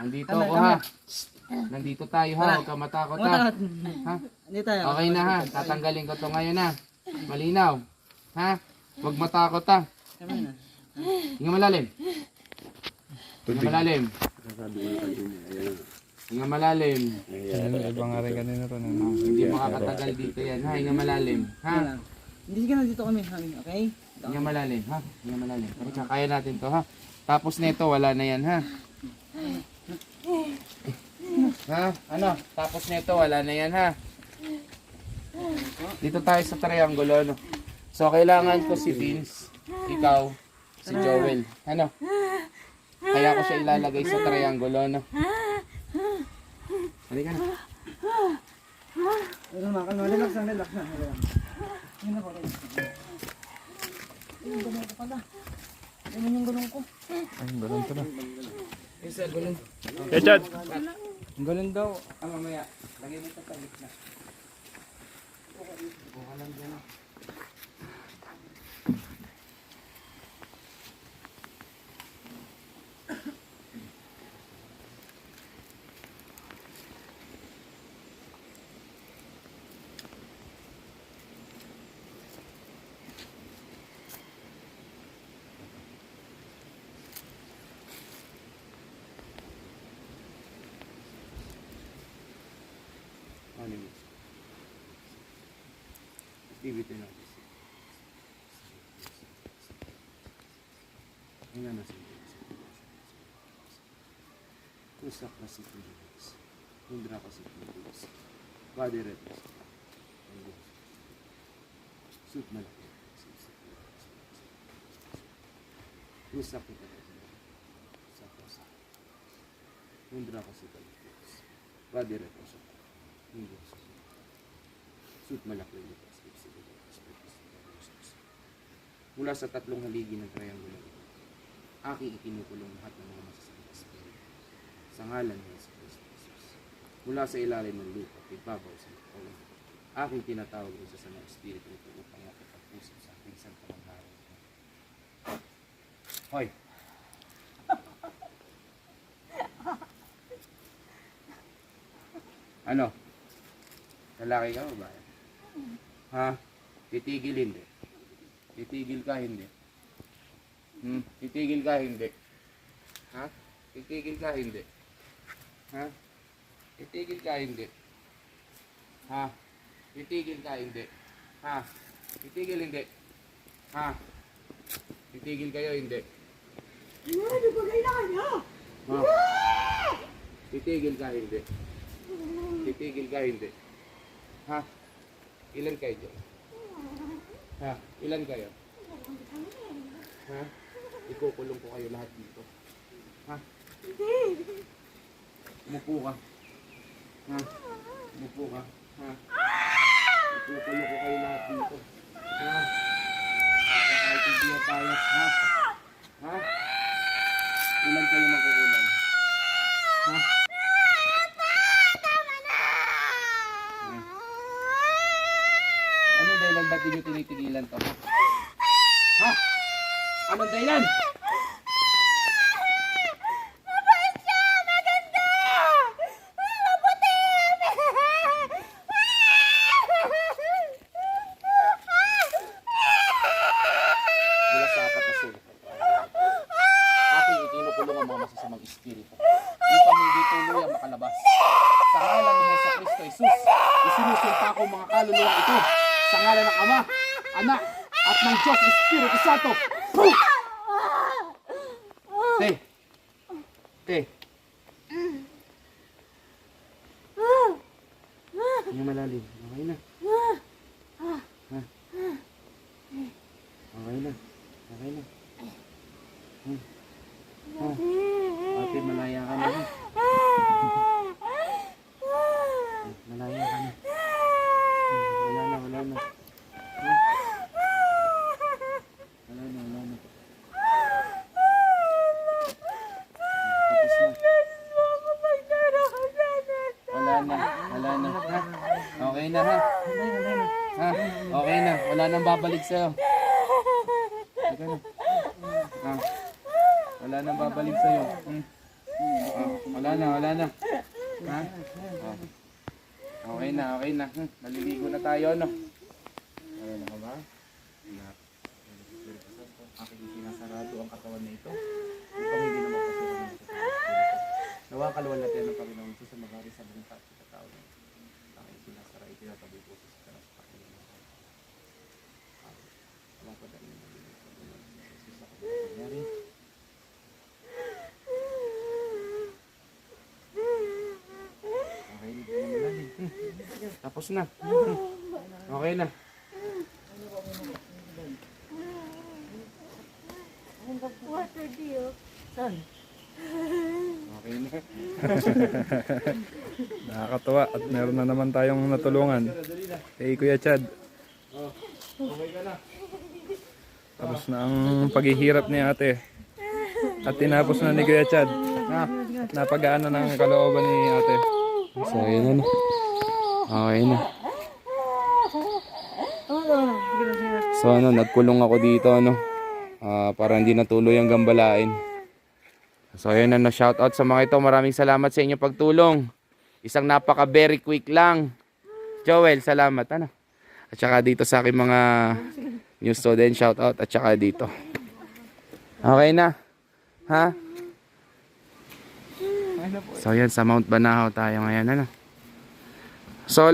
Nandito ako ha. Nandito tayo ha. Huwag ka matakot ha. Ha? Okay na ha. Tatanggalin ko to ngayon ha. Malinaw. Ha? Huwag matakot ha. Hinga malalim. Hinga malalim. Hinga malalim. Ibang nga rin kanina ron. Hindi makakatagal dito yan ha. Hinga malalim. Ha? Hindi ka na dito kami, okay? Hinga malalim ha. Hinga malalim. Kaya natin to ha. Tapos nito wala na yan ha. Ha? Ano? Tapos nito wala na yan ha. Dito tayo sa triangulo no. So kailangan ko si Vince, ikaw, si Joel. Ano? Kaya ko siya ilalagay sa triangulo no. Halika na. Kalma, relax na. Yun ako, relax. Yung gulong ko pala. Yung gulong ko. Ay, gulong to na. Isa, gulong. Hey, Chad! Ang gulong daw. Mamaya. Lagay mo ito sa gitna. Buka lang dyan. Ano yun? Activity na. Hinga na siya. Usap na si Pilipinas. Hundra ka si Pilipinas. Body reps. Suit malaki. Usap na ka. Usap. Hundra ka si Pilipinas. Body reps. Suit malaki nito. Mula sa tatlong haligi ng triangulo, aking ikinukulong lahat ng mga masasamang espiritu sa ngalan ni Jesus Christus. Mula sa ilalim ng lupa, ibabaw sa lupa, aking tinatawag rin sa mga espiritu ito upang makapagpusip sa aking santang araw. Hoy! Ano? Lalaki ka o ba? Ha? Titigil hindi. Titigil ka hindi. Titigil ka hindi. Ha? Titigil ka hindi. Ha? Titigil ka hindi. Ha? Titigil ka hindi. Ha? Titigil hindi. Ha? Titigil kayo hindi. Ano ba kailangan niya? Ha? Titigil ka hindi. Titigil ka hindi. Ha? Ilan kayo dyan? Ha? Ilan kayo? Ha? Ikukulong ko kayo lahat dito. Ha? Umupo ka. Ha? Umupo ka. Ha? Ikukulong ko kayo lahat dito. Ha? Kahit hindi na tayo. Ha? Ha? Ilan kayo makukulang? Ha? Anong dahilan ba't hindi nyo tinitigilan to? Ha? Anong dahilan? Mabait siya! Maganda! Maputi! Mula sa apat na sulok. Aking ikinukulong ang mga masasamang espiritu upang hindi tuluyang makalabas. Sa ngalan ni Jesucristo Jesus, isinusulta ko mga kaluluwang ito sa ngalan ng Ama, Anak, at ng Diyos Espiritu Santo. Te. Te. Hindi malalim. Okay na. Ha? Okay na. Okay na. Ha? Ate, malaya ka na. Malaya ka na. Wala na. Wala na. Tapos na. Wala na. Ha? Okay na ha? Ha? Okay na. Wala nang babalik sa'yo. Okay na. Ha? Wala nang babalik sa'yo. Wala na, wala na. Ha? Okay na, okay na. Maliligo na tayo, no? Wala na ka ba? Wala. Aking sinasarado ang katawan na ito. Upang hindi na magpasira ng nawa kaluwan natin ng Panginoon Diyos sa magari sa buong tao na ito. Aking sinasara, itinatabi po sa kanas pa kayo. Walang padali na Jesus ako nangyari. Okay na. Tapos na. Okay na. Water deal. Saan? Okay na. Nakakatuwa at meron na naman tayong natulungan. Kay Kuya Chad. Okay ka na. Tapos na ang paghihirap ni ate. At tinapos na ni Kuya Chad. Napagaan na ng kalooban ni ate. So ayun na. Okay na. So ano, nagkulong ako dito ano. Para hindi natuloy ang gambalain. So ayun na, shout out sa mga ito. Maraming salamat sa inyong pagtulong. Isang napaka very quick lang. Joel, salamat ano. At saka dito sa aking mga new student, shout out. At saka dito. Okay na. Ha? So yan, sa Mount Banahaw tayo ngayon ano. So